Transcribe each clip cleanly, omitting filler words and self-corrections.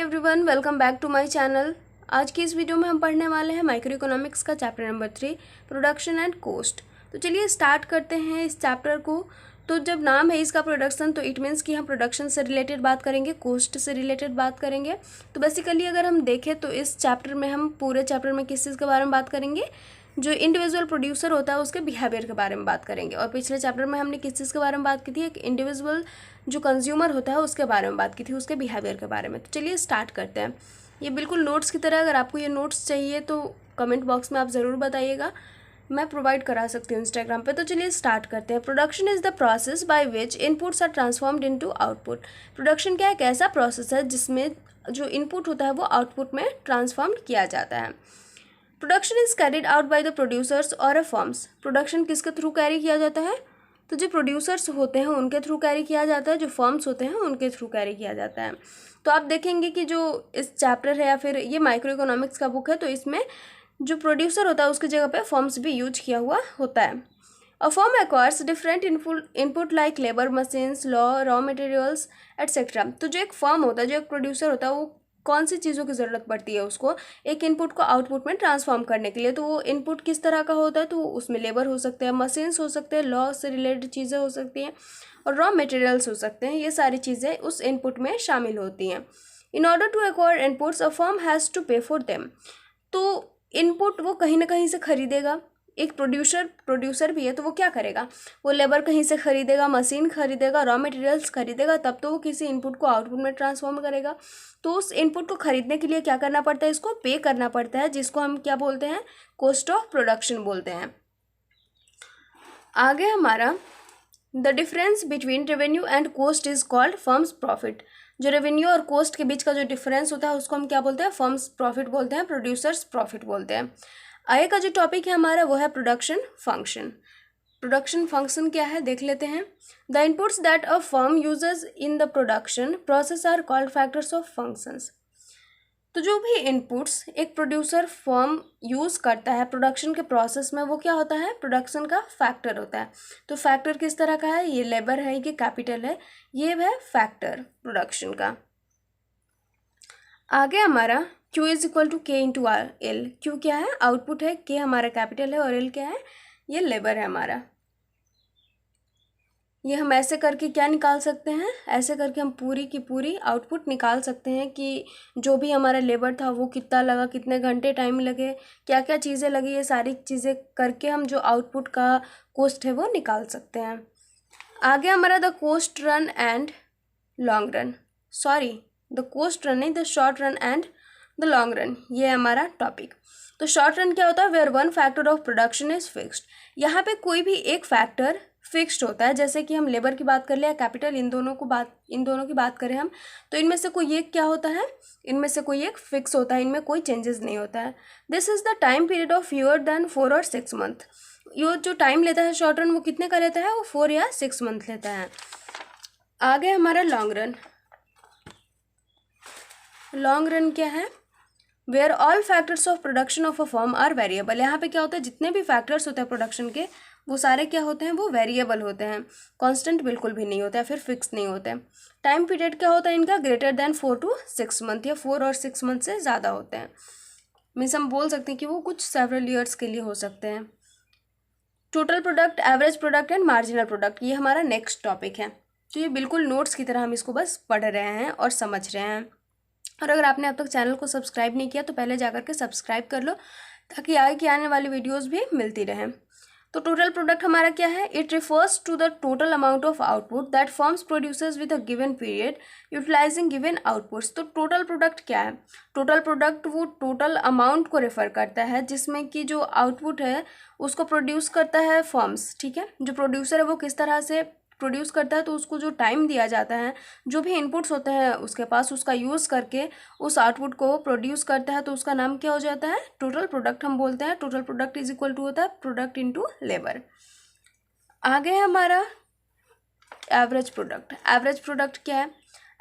Everyone, welcome back to my channel. आज की इस वीडियो में हम पढ़ने वाले हैं माइक्रो इकोनॉमिक्स का चैप्टर नंबर 3, प्रोडक्शन एंड कॉस्ट। तो चलिए स्टार्ट करते हैं इस चैप्टर को। तो जब नाम है इसका प्रोडक्शन, तो इट मीन्स कि हम प्रोडक्शन से रिलेटेड बात करेंगे, कॉस्ट से रिलेटेड बात करेंगे। तो बेसिकली अगर हम देखें तो इस चैप्टर में हम पूरे चैप्टर में किस चीज़ के बारे में बात करेंगे, जो इंडिविजुअल प्रोड्यूसर होता है उसके बिहेवियर के बारे में बात करेंगे। और पिछले चैप्टर में हमने किस चीज़ के बारे में बात की थी, एक इंडिविजुअल जो कंज्यूमर होता है उसके बारे में बात की थी, उसके बिहेवियर के बारे में। तो चलिए स्टार्ट करते हैं। ये बिल्कुल नोट्स की तरह, अगर आपको ये नोट्स चाहिए तो कमेंट बॉक्स में आप ज़रूर बताइएगा, मैं प्रोवाइड करा सकती हूँ इंस्टाग्राम पे। तो चलिए स्टार्ट करते हैं। Production is the process by which inputs are transformed into output. Production क्या है, एक ऐसा प्रोसेस है जिसमें जो इनपुट होता है वो आउटपुट में ट्रांसफॉर्म किया जाता है। Production is carried out by the producers और अ फर्म्स। प्रोडक्शन किसके थ्रू कैरी किया जाता है, तो जो प्रोड्यूसर्स होते हैं उनके थ्रू कैरी किया जाता है, जो फर्म्स होते हैं उनके थ्रू कैरी किया जाता है। तो आप देखेंगे कि जो इस चैप्टर है या फिर ये माइक्रो इकोनॉमिक्स का बुक है, तो इसमें जो प्रोड्यूसर होता है उसकी जगह पे फर्म्स भी यूज किया हुआ होता है। A firm acquires different input like labour, machines, raw materials etcetera. तो जो एक फर्म होता है, जो एक प्रोड्यूसर होता है, वो कौन सी चीज़ों की ज़रूरत पड़ती है उसको एक इनपुट को आउटपुट में ट्रांसफॉर्म करने के लिए। तो वो इनपुट किस तरह का होता है, तो उसमें लेबर हो सकते हैं, मशीन्स हो सकते हैं, लॉ से रिलेटेड चीज़ें हो सकती हैं, और रॉ मटेरियल्स हो सकते हैं। ये सारी चीज़ें उस इनपुट में शामिल होती हैं। In order to acquire inputs a firm has to pay for them. तो इनपुट वो कहीं ना कहीं से खरीदेगा। एक प्रोड्यूसर भी है तो वो क्या करेगा, वो लेबर कहीं से खरीदेगा, मशीन खरीदेगा, रॉ मटेरियल्स खरीदेगा, तब तो वो किसी इनपुट को आउटपुट में ट्रांसफॉर्म करेगा। तो उस इनपुट को खरीदने के लिए क्या करना पड़ता है, इसको पे करना पड़ता है, जिसको हम क्या बोलते हैं, कॉस्ट ऑफ प्रोडक्शन बोलते हैं। आगे हमारा the difference between revenue and cost is called firms profit. जो रेवेन्यू और कॉस्ट के बीच का जो डिफरेंस होता है उसको हम क्या बोलते हैं, फर्म्स प्रॉफिट बोलते हैं, प्रोड्यूसर्स प्रॉफिट बोलते हैं। आगे का जो टॉपिक है हमारा वो है प्रोडक्शन फंक्शन। प्रोडक्शन फंक्शन क्या है देख लेते हैं। The inputs that a firm uses in the production process are called factors of functions. तो जो भी इनपुट्स एक प्रोड्यूसर फर्म यूज़ करता है प्रोडक्शन के प्रोसेस में, वो क्या होता है, प्रोडक्शन का फैक्टर होता है। तो फैक्टर किस तरह का है, ये लेबर है, ये कैपिटल है, ये है फैक्टर प्रोडक्शन का। आगे हमारा Q इज इक्वल टू के इंटू आर एल। Q क्या है, आउटपुट है, के हमारा कैपिटल है, और एल क्या है, ये लेबर है हमारा। ये हम ऐसे करके क्या निकाल सकते हैं, ऐसे करके हम पूरी की पूरी आउटपुट निकाल सकते हैं कि जो भी हमारा लेबर था वो कितना लगा, कितने घंटे टाइम लगे, क्या क्या चीज़ें लगी, ये सारी चीज़ें करके हम जो आउटपुट का कॉस्ट है वो निकाल सकते हैं। आगे हमारा the cost run and long run, sorry the cost run नहीं, the short run and the long run, ये है हमारा टॉपिक। तो शॉर्ट रन क्या होता है, where one factor of production is fixed. यहाँ पे कोई भी एक फैक्टर फिक्स्ड होता है, जैसे कि हम लेबर की बात कर ले या कैपिटल, इन दोनों की बात करें हम, तो इनमें से कोई एक क्या होता है, इनमें से कोई एक फिक्स होता है, इनमें कोई चेंजेस नहीं होता है। This is the time period of fewer than 4 और 6 मंथ। ये जो टाइम लेता है शॉर्ट रन, वो कितने का लेता है, वो 4 या 6 मंथ लेता है। आगे हमारा लॉन्ग रन। लॉन्ग रन क्या है, where all factors of production of a firm are variable. यहाँ पे क्या होता है, जितने भी फैक्टर्स होते हैं प्रोडक्शन के, वो सारे क्या होते हैं, वो वेरिएबल होते हैं, कांस्टेंट बिल्कुल भी नहीं होता है, फिर फिक्स नहीं होते हैं। टाइम पीरियड क्या होता है इनका, ग्रेटर देन 4 to 6 मंथ, या 4 और 6 मंथ से ज़्यादा होते हैं। मीन्स हम बोल सकते हैं कि वो कुछ सेवरल ईयर्स के लिए हो सकते हैं। Total product, average product and marginal product, ये हमारा नेक्स्ट टॉपिक है। तो ये बिल्कुल नोट्स की तरह हम इसको बस पढ़ रहे हैं और समझ रहे हैं। और अगर आपने अब तक चैनल को सब्सक्राइब नहीं किया तो पहले जाकर के सब्सक्राइब कर लो, ताकि आगे की आने वाली वीडियोस भी मिलती रहें। तो टोटल प्रोडक्ट हमारा क्या है, it refers to the total amount of output that firms produces with a given period utilising given outputs. तो टोटल प्रोडक्ट क्या है, टोटल प्रोडक्ट वो टोटल अमाउंट को रेफर करता है जिसमें कि जो आउटपुट है उसको प्रोड्यूस करता है फर्म्स। ठीक है, जो प्रोड्यूसर है वो किस तरह से प्रोड्यूस करता है, तो उसको जो टाइम दिया जाता है, जो भी इनपुट्स होते हैं उसके पास, उसका यूज़ करके उस आउटपुट को प्रोड्यूस करता है, तो उसका नाम क्या हो जाता है, टोटल प्रोडक्ट हम बोलते हैं। Total product is equal to होता है प्रोडक्ट इनटू लेबर। आगे हमारा एवरेज प्रोडक्ट। एवरेज प्रोडक्ट क्या है,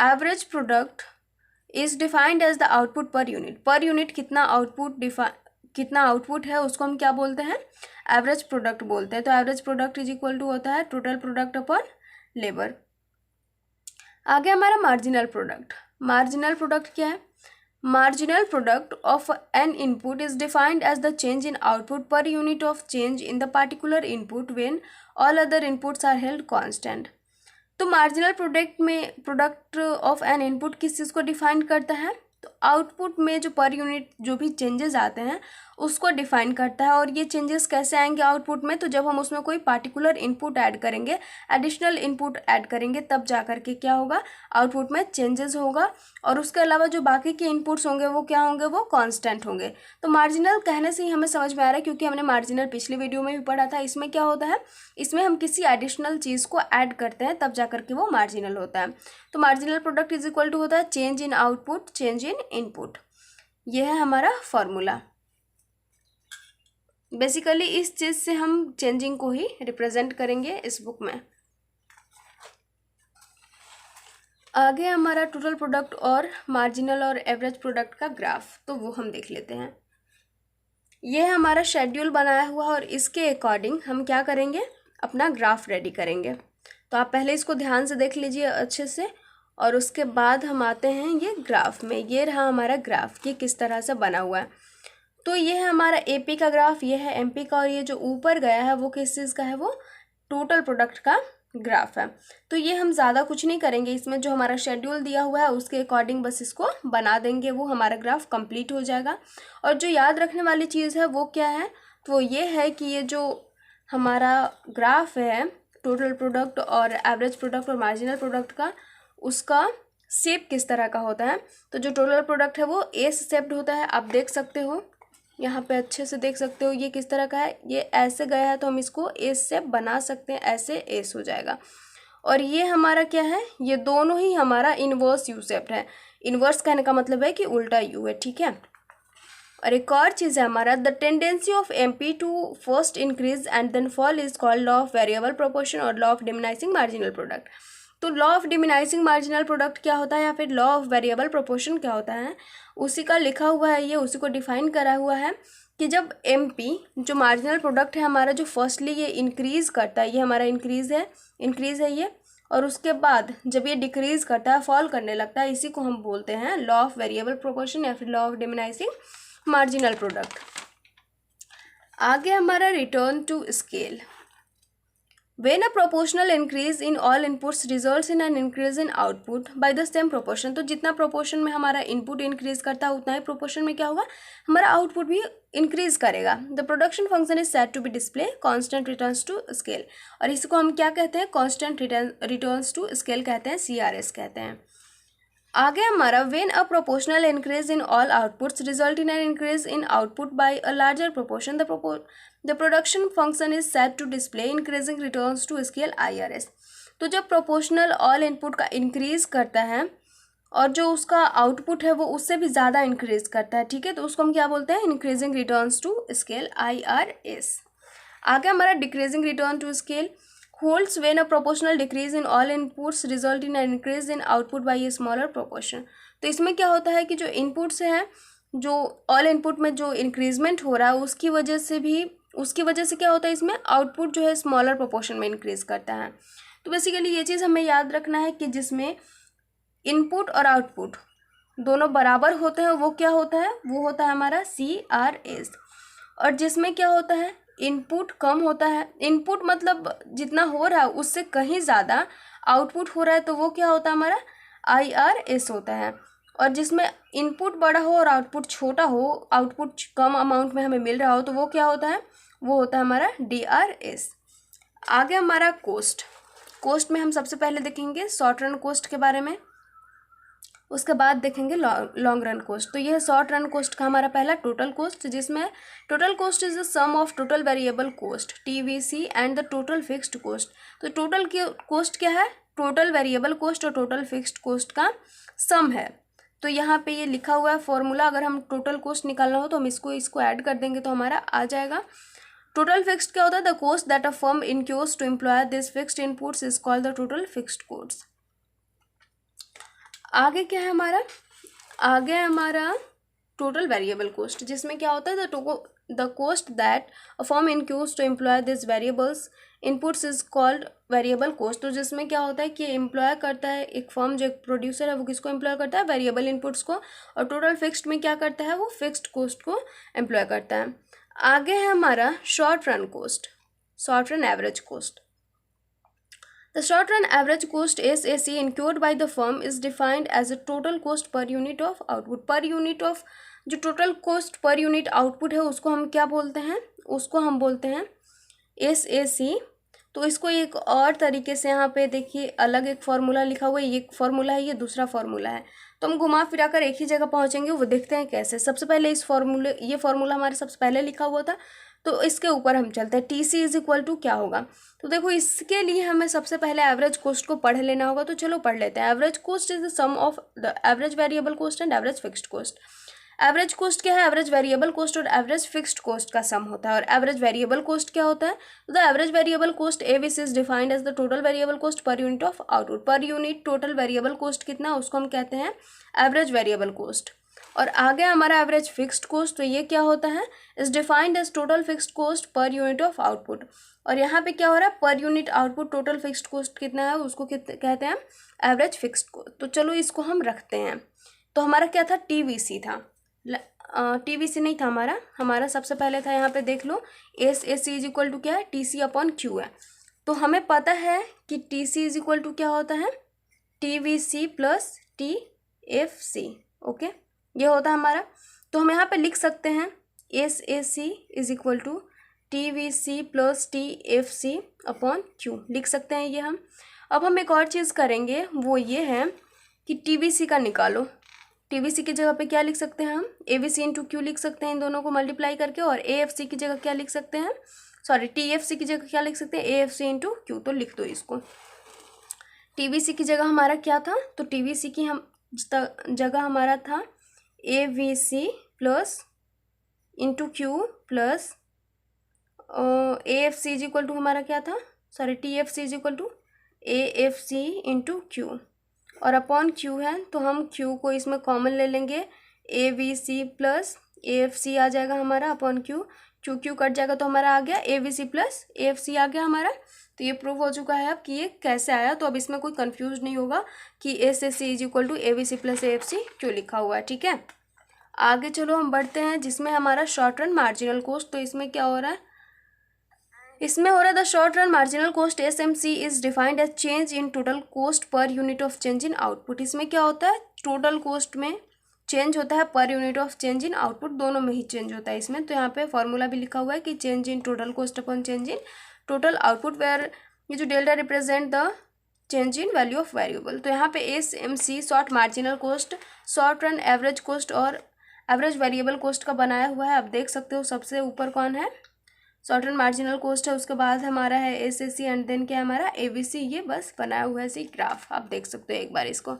average product is defined as the output per unit. Per unit कितना आउटपुट है उसको हम क्या बोलते हैं, एवरेज प्रोडक्ट बोलते हैं। तो average product is equal to होता है टोटल प्रोडक्ट अपॉन लेबर। आगे हमारा मार्जिनल प्रोडक्ट। मार्जिनल प्रोडक्ट क्या है? Marginal product of an input is defined as the change in output per unit of change in the particular input when all other inputs are held constant. तो marginal product of an input किस चीज़ को define करता है? तो output में जो per unit जो भी चेंजेस आते हैं उसको डिफाइन करता है। और ये चेंजेस कैसे आएंगे आउटपुट में? तो जब हम उसमें कोई पार्टिकुलर इनपुट ऐड करेंगे, एडिशनल इनपुट ऐड करेंगे, तब जा कर के क्या होगा, आउटपुट में चेंजेस होगा। और उसके अलावा जो बाकी के इनपुट्स होंगे वो क्या होंगे, वो कांस्टेंट होंगे। तो मार्जिनल कहने से ही हमें समझ में आ रहा है, क्योंकि हमने मार्जिनल पिछली वीडियो में भी पढ़ा था। इसमें क्या होता है, इसमें हम किसी एडिशनल चीज़ को ऐड करते हैं तब जा कर के वो मार्जिनल होता है। तो marginal product is equal to होता है change in output change in input. ये है हमारा फॉर्मूला। बेसिकली इस चीज़ से हम चेंजिंग को ही रिप्रेजेंट करेंगे इस बुक में। आगे हमारा टोटल प्रोडक्ट और मार्जिनल और एवरेज प्रोडक्ट का ग्राफ, तो वो हम देख लेते हैं। ये हमारा शेड्यूल बनाया हुआ और इसके अकॉर्डिंग हम क्या करेंगे, अपना ग्राफ रेडी करेंगे। तो आप पहले इसको ध्यान से देख लीजिए अच्छे से, और उसके बाद हम आते हैं ये ग्राफ में। ये रहा हमारा ग्राफ, ये किस तरह से बना हुआ है। तो ये है हमारा एपी का ग्राफ, ये है एमपी का, और ये जो ऊपर गया है वो किस चीज़ का है, वो टोटल प्रोडक्ट का ग्राफ है। तो ये हम ज़्यादा कुछ नहीं करेंगे, इसमें जो हमारा शेड्यूल दिया हुआ है उसके अकॉर्डिंग बस इसको बना देंगे, वो हमारा ग्राफ कंप्लीट हो जाएगा। और जो याद रखने वाली चीज़ है वो क्या है, तो ये है कि ये जो हमारा ग्राफ है टोटल प्रोडक्ट और एवरेज प्रोडक्ट और मार्जिनल प्रोडक्ट का, उसका शेप किस तरह का होता है। तो जो टोटल प्रोडक्ट है वो एस शेप्ड होता है, आप देख सकते हो यहाँ पे अच्छे से देख सकते हो ये किस तरह का है। ये ऐसे गया है तो हम इसको एस शेप बना सकते हैं, ऐसे एस हो जाएगा। और ये हमारा क्या है, ये दोनों ही हमारा इन्वर्स यू शेप्ड है। इन्वर्स कहने का मतलब है कि उल्टा यू है, ठीक है। और एक और चीज़ है हमारा, the tendency of MP to first increase and then fall is called law of variable proportion और law of diminishing marginal product. तो law of diminishing marginal product क्या होता है या फिर लॉ ऑफ वेरिएबल प्रोपोर्शन क्या होता है, उसी का लिखा हुआ है, ये उसी को डिफाइन करा हुआ है कि जब एमपी जो मार्जिनल प्रोडक्ट है हमारा, जो फर्स्टली ये इंक्रीज़ करता है, ये हमारा इंक्रीज़ है ये, और उसके बाद जब ये डिक्रीज़ करता है, फॉल करने लगता है, इसी को हम बोलते हैं लॉ ऑफ वेरिएबल प्रोपोर्शन या फिर law of diminishing marginal product. आगे हमारा return to scale. When a proportional increase in all inputs results in an increase in output by the same proportion, तो जितना प्रोपोर्शन में हमारा इनपुट इंक्रीज करता है उतना ही प्रोपोर्शन में क्या होगा, हमारा आउटपुट भी इंक्रीज करेगा। The production function is set to be display constant returns to scale, और इसको हम क्या कहते हैं, कांस्टेंट रिटर्न्स टू स्केल कहते हैं, CRS कहते हैं। आगे हमारा when a proportional increase in all outputs result in an increase in output by a larger proportion, the production function is set to display increasing returns to scale IRS। तो जब proportional all input का increase करता है और जो उसका output है वो उससे भी ज़्यादा इंक्रीज करता है, ठीक है, तो उसको हम क्या बोलते हैं, increasing returns to scale IRS। आगे हमारा decreasing return to scale holds when a proportional decrease in all inputs result in an increase in output by a smaller proportion। तो इसमें क्या होता है कि जो इनपुट्स हैं, जो ऑल इनपुट में जो इंक्रीजमेंट हो रहा है उसकी वजह से क्या होता है, इसमें आउटपुट जो है स्मॉलर प्रोपोर्शन में इंक्रीज करता है। तो बेसिकली ये चीज़ हमें याद रखना है कि जिसमें इनपुट और आउटपुट दोनों बराबर होते हैं वो क्या होता है, वो होता है हमारा CRS। और जिसमें क्या होता है, इनपुट कम होता है, इनपुट मतलब जितना हो रहा है उससे कहीं ज़्यादा आउटपुट हो रहा है, तो वो क्या होता है, हमारा IRS होता है। और जिसमें इनपुट बड़ा हो और आउटपुट छोटा हो, आउटपुट कम अमाउंट में हमें मिल रहा हो, तो वो क्या होता है, वो होता है हमारा DRS। आगे हमारा कोस्ट में हम सबसे पहले देखेंगे शॉर्ट रन कोस्ट के बारे में, उसके बाद देखेंगे लॉन्ग रन कोस्ट। तो यह शॉर्ट रन कोस्ट का हमारा पहला टोटल कोस्ट, जिसमें total cost is the sum of total variable cost TVC and the total fixed cost. तो टोटल कोस्ट क्या है, टोटल वेरिएबल कोस्ट और टोटल फिक्स्ड कोस्ट का सम है। तो यहाँ पे ये लिखा हुआ है फॉर्मूला, अगर हम टोटल कोस्ट निकालना हो तो हम इसको ऐड कर देंगे तो हमारा आ जाएगा। टोटल फिक्स्ड क्या होता है, the cost that a firm incurs to employ this fixed inputs is called the total fixed cost. आगे क्या है हमारा, आगे हमारा टोटल वेरिएबल कोस्ट, जिसमें क्या होता है, the the cost that a firm incurs to employ this variables inputs is called variable cost. तो जिसमें क्या होता है कि एम्प्लॉय करता है, एक फर्म जो एक प्रोड्यूसर है वो किसको एम्प्लॉय करता है, वेरिएबल इनपुट्स को, और टोटल फिक्स्ड में क्या करता है, वो फिक्स्ड कोस्ट को एम्प्लॉय करता है। आगे है हमारा short run cost, short run average cost. The short run average cost SAC incurred by the firm is defined as a total cost per unit of output। per unit of जो total cost per unit output है उसको हम क्या बोलते हैं, उसको हम बोलते हैं SAC। तो इसको एक और तरीके से यहाँ पे देखिए अलग एक फार्मूला लिखा हुआ है, ये एक फार्मूला है, ये दूसरा फार्मूला है, तो हम घुमा फिरा कर एक ही जगह पहुँचेंगे, वो देखते हैं कैसे। सबसे पहले इस फार्मूले, ये फार्मूला हमारे सबसे पहले लिखा हुआ था, तो इसके ऊपर हम चलते हैं। T C is equal to क्या होगा, तो देखो इसके लिए हमें सबसे पहले एवरेज कोस्ट को पढ़ लेना होगा, तो चलो पढ़ लेते हैं। Average cost is the sum of the average variable cost and average fixed cost. Average cost क्या है, एवरेज वेरिएबल कोस्ट और एवरेज फिक्स्ड कोस्ट का सम होता है। और एवरेज वेरिएबल कोस्ट क्या होता है, the average variable cost AVC is defined as the total variable cost per unit of output. Per unit total variable cost कितना, उसको हम कहते हैं एवरेज वेरिएबल कोस्ट। और आगे हमारा एवरेज फिक्स्ड कोस्ट, तो ये क्या होता है, is defined as total fixed cost per unit of output. और यहाँ पे क्या हो रहा है, per unit output total fixed cost कितना है उसको कहते हैं एवरेज फिक्स्ड कोस्ट। तो चलो इसको हम रखते हैं। तो हमारा क्या था, टीवीसी था, टीवीसी नहीं था हमारा सबसे पहले था, यहाँ पे देख लो SAC इज इक्वल टू क्या है, TC अपॉन Q है। तो हमें पता है कि TC इज इक्वल टू क्या होता है, TVC प्लस TFC। ओके, ये होता है हमारा। तो हम यहाँ पे लिख सकते हैं SAC is equal to TVC plus TFC upon Q, लिख सकते हैं ये हम। अब हम एक और चीज़ करेंगे, वो ये है कि TVC का निकालो। TVC की जगह पे क्या लिख सकते हैं हम, AVC इंटू Q लिख सकते हैं इन दोनों को मल्टीप्लाई करके। और AFC की जगह क्या लिख सकते हैं, सॉरी TFC की जगह क्या लिख सकते हैं, AFC इंटू Q। तो लिख दो इसको। TVC की जगह हमारा क्या था, तो TVC की हम जगह हमारा था AVC plus into Q plus AFC is equal to हमारा क्या था, sorry TFC is equal to AFC into Q और अपॉन Q है, तो हम Q को इसमें कॉमन ले लेंगे, AVC प्लस AFC आ जाएगा हमारा अपॉन Q, Q कट जाएगा तो हमारा आ गया AVC प्लस AFC आ गया हमारा। तो ये प्रूव हो चुका है अब कि ये कैसे आया। तो अब इसमें कोई कंफ्यूज नहीं होगा कि SAC is equal to AVC plus AFC क्यों लिखा हुआ है, ठीक है। आगे चलो हम बढ़ते हैं, जिसमें हमारा शॉर्ट रन मार्जिनल कोस्ट। तो इसमें क्या हो रहा है, इसमें हो रहा है the short run marginal cost SMC is defined as change in total cost per unit of change in output. इसमें क्या होता है, टोटल कोस्ट में चेंज होता है, per unit of change in output दोनों में ही चेंज होता है इसमें। तो यहाँ पे फॉर्मूला भी लिखा हुआ है कि change in total cost upon change in total output, where ये जो delta represent the change in value of variable. तो यहाँ पे SMC short marginal cost, short run average cost और एवरेज वेरिएबल कोस्ट का बनाया हुआ है। आप देख सकते हो सबसे ऊपर कौन है, शॉर्ट रन मार्जिनल कोस्ट है, उसके बाद हमारा है SAC एंड देन क्या है हमारा AVC। ये बस बनाया हुआ है सी ग्राफ, आप देख सकते हो एक बार इसको।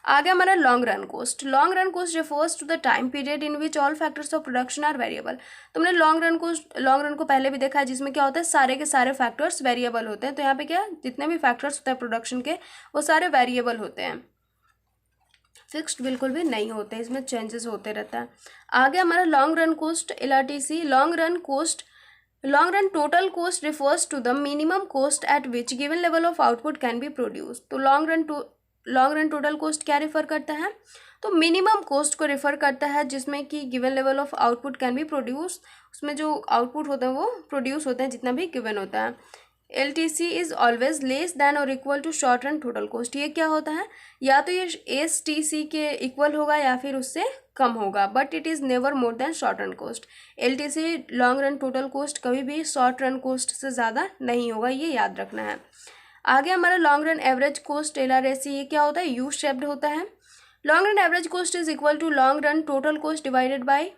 आगे हमारा long run cost. Long run cost refers to the time period in which all factors of production are variable. तुमने लॉन्ग रन को पहले भी देखा है, जिसमें क्या होता है सारे के सारे फैक्टर्स वेरिएबल होते हैं। तो यहाँ पे क्या, जितने भी फैक्टर्स होते हैं प्रोडक्शन के वो सारे वेरिएबल होते हैं, फिक्स्ड बिल्कुल भी नहीं होते, इसमें चेंजेस होते रहता है। आगे हमारा long run cost LRTC। Long run total cost refers to the minimum cost at which given level of output can be produce. तो लॉन्ग रन टोटल कोस्ट क्या रिफर करता है, तो मिनिमम कोस्ट को रिफर करता है जिसमें कि given level of output can be produce, उसमें जो आउटपुट होता है वो प्रोड्यूस होते हैं जितना भी गिवन होता है। LTC is always less than और equal to short run total cost. ये क्या होता है, या तो ये STC के इक्वल होगा या फिर उससे कम होगा, but it is never more than short run cost. LTC long run total cost कभी भी शॉर्ट रन कोस्ट से ज़्यादा नहीं होगा, ये याद रखना है। आगे हमारा long run average cost LRAC। ये क्या होता है, यू शेप्ड होता है। Long run average cost is equal to long run total cost divided by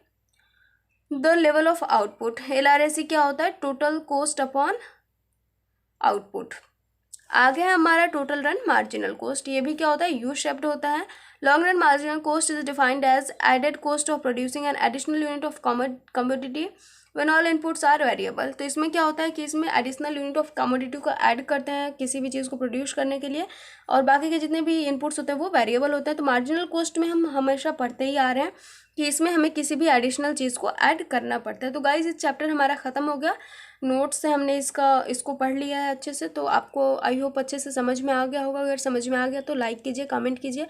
the level of output. LRAC क्या होता है, टोटल कोस्ट अपॉन आउटपुट। आगे है हमारा टोटल रन मार्जिनल कॉस्ट। ये भी क्या होता है, यू शेप्ड होता है। Long run marginal cost is defined as added cost of producing an additional unit of commodity when all inputs are variable. तो इसमें क्या होता है कि इसमें एडिशनल यूनिट ऑफ कमोडिटी को ऐड करते हैं किसी भी चीज़ को प्रोड्यूस करने के लिए, और बाकी के जितने भी इनपुट्स होते हैं वो वेरिएबल होते हैं। तो मार्जिनल कॉस्ट में हम हमेशा पढ़ते ही आ रहे हैं कि इसमें हमें किसी भी एडिशनल चीज़ को ऐड करना पड़ता है। तो गाइज इस चैप्टर हमारा ख़त्म हो गया। नोट्स से हमने इसको पढ़ लिया है अच्छे से, तो आपको आई होप अच्छे से समझ में आ गया होगा। अगर समझ में आ गया तो लाइक कीजिए, कमेंट कीजिए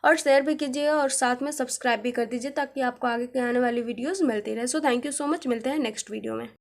और शेयर भी कीजिएगा, और साथ में सब्सक्राइब भी कर दीजिए ताकि आपको आगे के आने वाली वीडियोस मिलती रहे। So thank you so much, मिलते हैं नेक्स्ट वीडियो में।